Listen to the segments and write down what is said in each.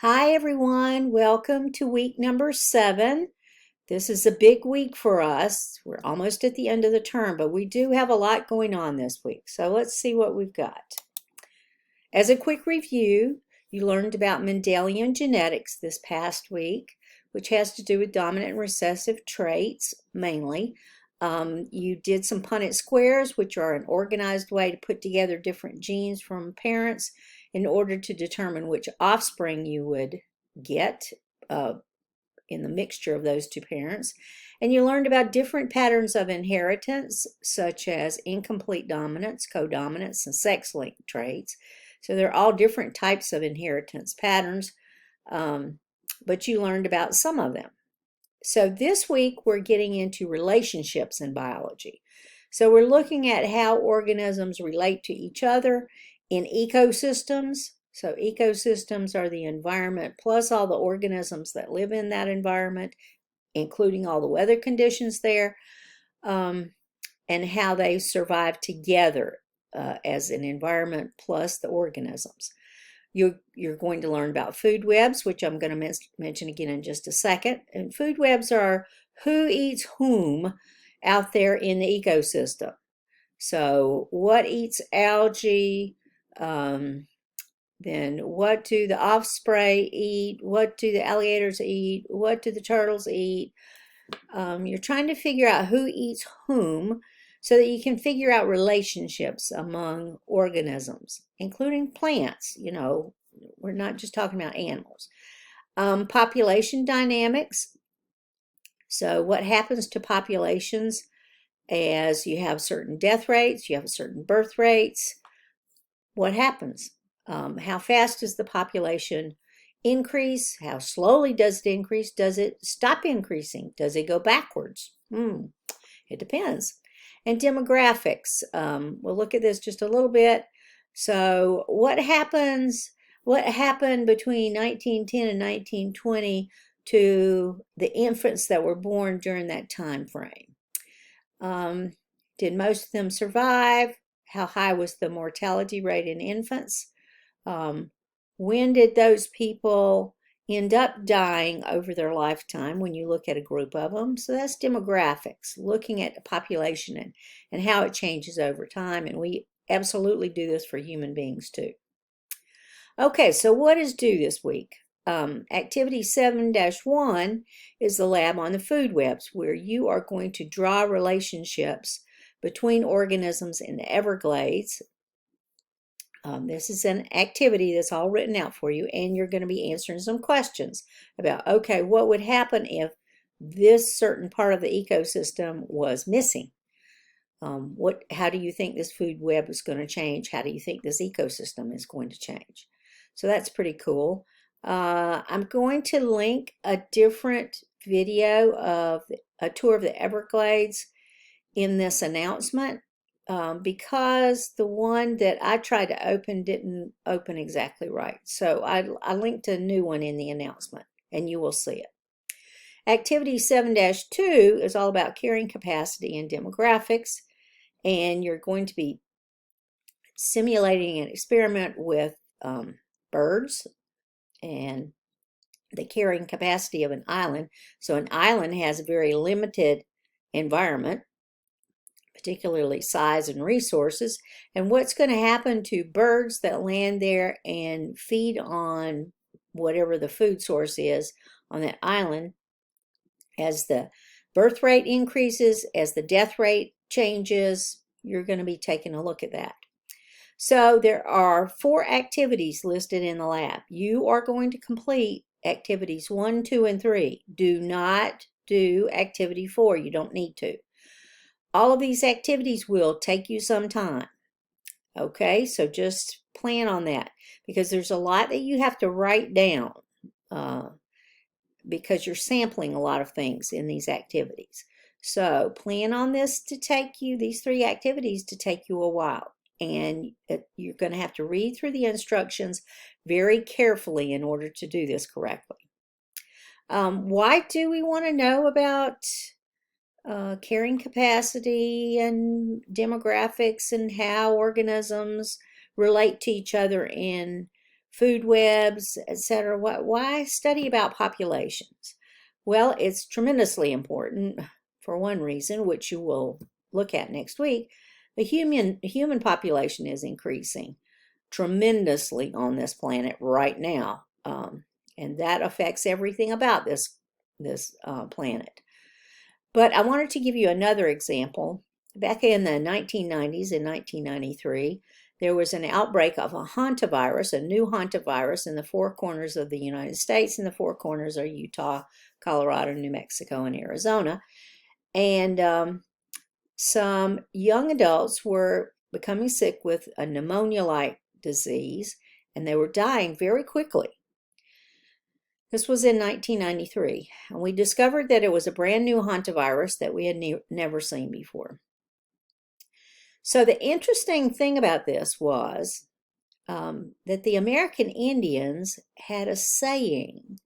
Hi, everyone. Welcome to week number 7. This is a big week for us. We're almost at the end of the term, but we do have a lot going on this week. So let's see what we've got. As a quick review, you learned about Mendelian genetics this past week, which has to do with dominant and recessive traits mainly. You did some Punnett squares, which are an organized way to put together different genes from parents in order to determine which offspring you would get in the mixture of those two parents. And you learned about different patterns of inheritance, such as incomplete dominance, codominance, and sex-linked traits. So they're all different types of inheritance patterns, but you learned about some of them. So this week we're getting into relationships in biology. So we're looking at how organisms relate to each other in ecosystems. So ecosystems are the environment plus all the organisms that live in that environment, including all the weather conditions there, and how they survive together as an environment plus the organisms. You're going to learn about food webs, which I'm going to mention again in just a second. And food webs are who eats whom out there in the ecosystem. So what eats algae? Then what do the osprey eat? What do the alligators eat? What do the turtles eat? You're trying to figure out who eats whom so that you can figure out relationships among organisms, including plants. We're not just talking about animals. Population dynamics. So what happens to populations as you have certain death rates, you have certain birth rates? What happens? How fast does the population increase? How slowly does it increase? Does it stop increasing? Does it go backwards? It depends. And demographics. We'll look at this just a little bit. So what happened between 1910 and 1920 to the infants that were born during that time frame? Did most of them survive? How high was the mortality rate in infants? When did those people end up dying over their lifetime when you look at a group of them? So that's demographics, looking at the population and how it changes over time. And we absolutely do this for human beings too. Okay, so what is due this week? Activity 7-1 is the lab on the food webs, where you are going to draw relationships between organisms in the Everglades. This is an activity that's all written out for you, and you're going to be answering some questions about, okay, what would happen if this certain part of the ecosystem was missing? How do you think this food web is going to change? How do you think this ecosystem is going to change? So that's pretty cool. I'm going to link a different video of a tour of the Everglades in this announcement because the one that I tried to open didn't open exactly right. So I linked a new one in the announcement, and you will see it. Activity 7-2 is all about carrying capacity and demographics, and you're going to be simulating an experiment with birds and the carrying capacity of an island. So an island has a very limited environment, particularly size and resources, and what's going to happen to birds that land there and feed on whatever the food source is on that island as the birth rate increases, as the death rate changes. You're going to be taking a look at that. So there are 4 activities listed in the lab. You are going to complete activities 1, 2, and 3. Do not do activity 4. You don't need to. All of these activities will take you some time. Okay, so just plan on that because there's a lot that you have to write down because you're sampling a lot of things in these activities. So plan on this to take you, these 3 activities to take you a while. And you're going to have to read through the instructions very carefully in order to do this correctly. Why do we want to know about carrying capacity and demographics and how organisms relate to each other in food webs, etc. Why study about populations? Well, it's tremendously important for one reason, which you will look at next week. The human population is increasing tremendously on this planet right now, and that affects everything about this planet. But I wanted to give you another example. Back in the 1990s, in 1993, there was an outbreak of a hantavirus, a new hantavirus, in the four corners of the United States, and the four corners are Utah, Colorado, New Mexico, and Arizona. And some young adults were becoming sick with a pneumonia-like disease, and they were dying very quickly. This was in 1993, and we discovered that it was a brand new hantavirus that we had never seen before. So the interesting thing about this was that the American Indians had a saying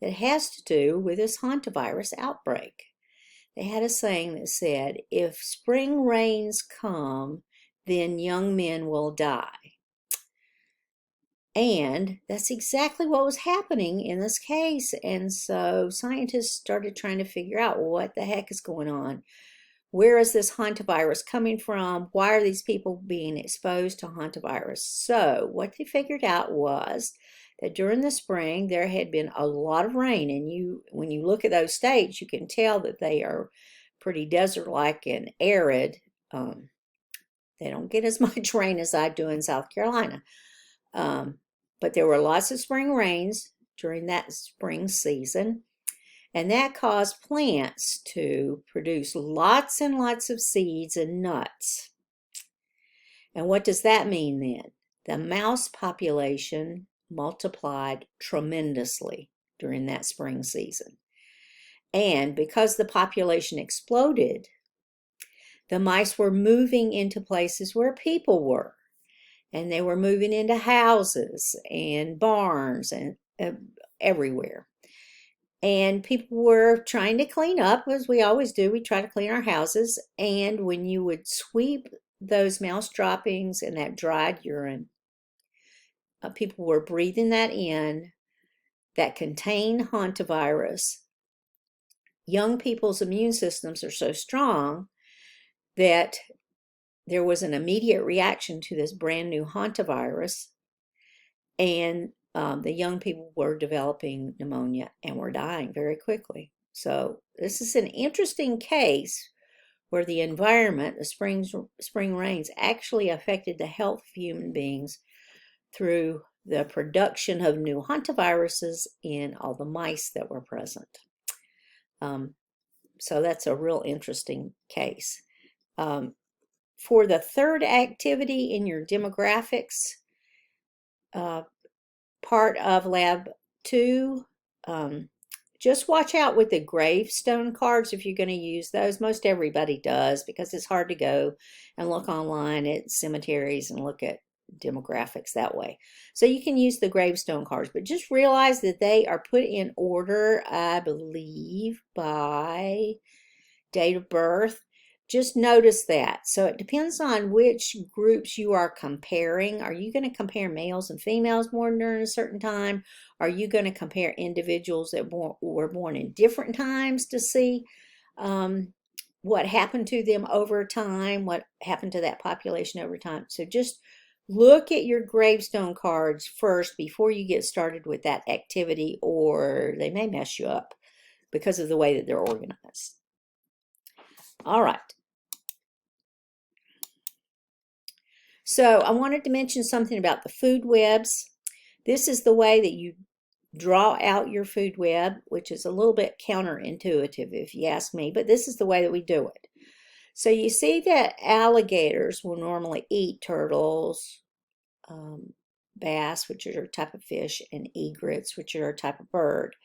that has to do with this hantavirus outbreak. They had a saying that said, "If spring rains come, then young men will die." And that's exactly what was happening in this case. And so scientists started trying to figure out what the heck is going on. Where is this hantavirus coming from? Why are these people being exposed to hantavirus? So what they figured out was that during the spring there had been a lot of rain, and when you look at those states, you can tell that they are pretty desert-like and arid. They don't get as much rain as I do in South Carolina. But there were lots of spring rains during that spring season, and that caused plants to produce lots and lots of seeds and nuts. And what does that mean then? The mouse population multiplied tremendously during that spring season. And because the population exploded, the mice were moving into places where people were. And they were moving into houses and barns and everywhere. And people were trying to clean up, as we always do. We try to clean our houses. And when you would sweep those mouse droppings and that dried urine, people were breathing that in, that contained hantavirus. Young people's immune systems are so strong that there was an immediate reaction to this brand new hantavirus, and the young people were developing pneumonia and were dying very quickly. So this is an interesting case where the environment, the spring rains, actually affected the health of human beings through the production of new hantaviruses in all the mice that were present. So that's a real interesting case. For the third activity in your demographics part of Lab 2, just watch out with the gravestone cards if you're going to use those. Most everybody does, because it's hard to go and look online at cemeteries and look at demographics that way. So you can use the gravestone cards, but just realize that they are put in order, I believe, by date of birth. Just notice that. So it depends on which groups you are comparing. Are you going to compare males and females born during a certain time? Are you going to compare individuals that were born in different times to see what happened to them over time, what happened to that population over time? So just look at your gravestone cards first before you get started with that activity, or they may mess you up because of the way that they're organized. All right. So I wanted to mention something about the food webs. This is the way that you draw out your food web, which is a little bit counterintuitive if you ask me, but this is the way that we do it. So you see that alligators will normally eat turtles, bass, which are a type of fish, and egrets, which are a type of bird.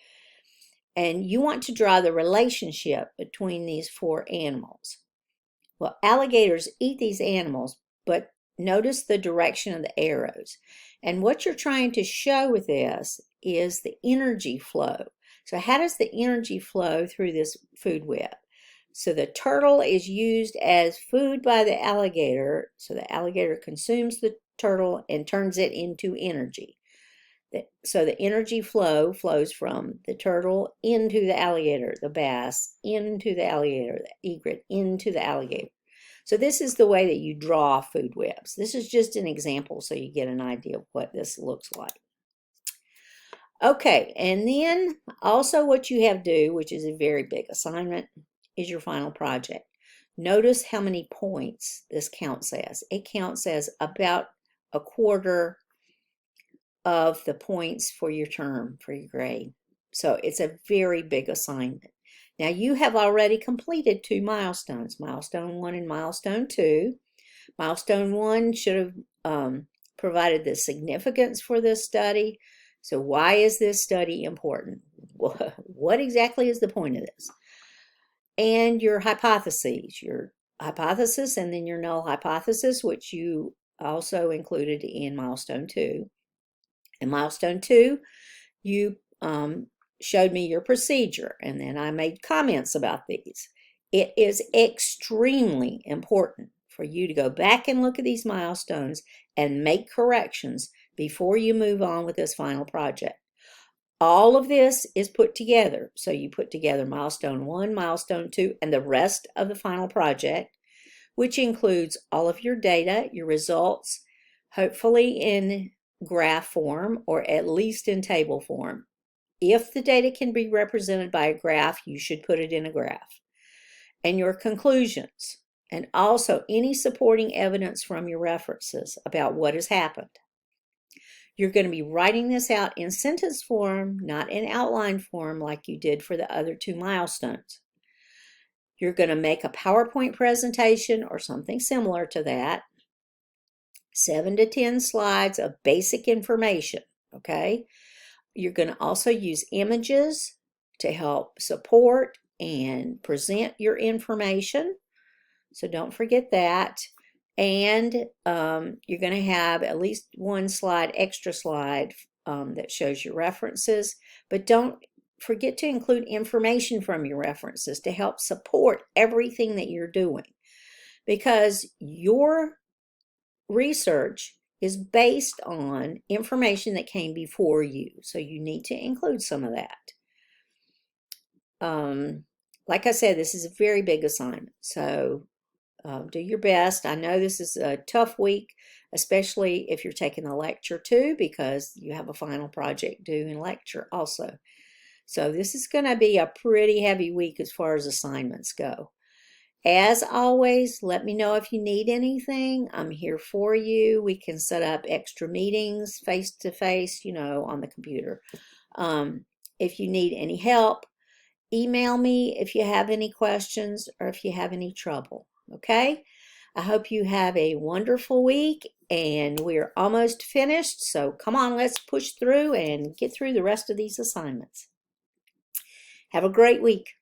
And you want to draw the relationship between these four animals. Well, alligators eat these animals, but notice the direction of the arrows. And what you're trying to show with this is the energy flow. So how does the energy flow through this food web? So the turtle is used as food by the alligator. So the alligator consumes the turtle and turns it into energy. So the energy flows from the turtle into the alligator, the bass into the alligator, the egret into the alligator. So this is the way that you draw food webs. This is just an example so you get an idea of what this looks like. Okay, and then also what you have to do, which is a very big assignment, is your final project. Notice how many points this counts as. It counts as about a quarter of the points for your term, for your grade. So it's a very big assignment. Now you have already completed 2 milestones, milestone 1 and milestone 2. Milestone 1 should have provided the significance for this study. So why is this study important? What exactly is the point of this? And your hypotheses, and then your null hypothesis, which you also included in milestone 2. In milestone 2, you showed me your procedure, and then I made comments about these. It is extremely important for you to go back and look at these milestones and make corrections before you move on with this final project. All of this is put together. So you put together milestone 1, milestone 2, and the rest of the final project, which includes all of your data, your results, hopefully in graph form or at least in table form. If the data can be represented by a graph, you should put it in a graph. And your conclusions, and also any supporting evidence from your references about what has happened. You're going to be writing this out in sentence form, not in outline form like you did for the other 2 milestones. You're going to make a PowerPoint presentation or something similar to that. 7 to 10 slides of basic information, okay? You're going to also use images to help support and present your information. So don't forget that. And you're going to have at least 1 slide, extra slide that shows your references. But don't forget to include information from your references to help support everything that you're doing. Because your research is based on information that came before you. So you need to include some of that. Like I said, this is a very big assignment. So do your best. I know this is a tough week, especially if you're taking a lecture too, because you have a final project due in lecture also. So this is going to be a pretty heavy week as far as assignments go. As always, let me know if you need anything. I'm here for you. We can set up extra meetings face-to-face, on the computer. If you need any help, email me if you have any questions or if you have any trouble. Okay? I hope you have a wonderful week, and we're almost finished. So come on, let's push through and get through the rest of these assignments. Have a great week.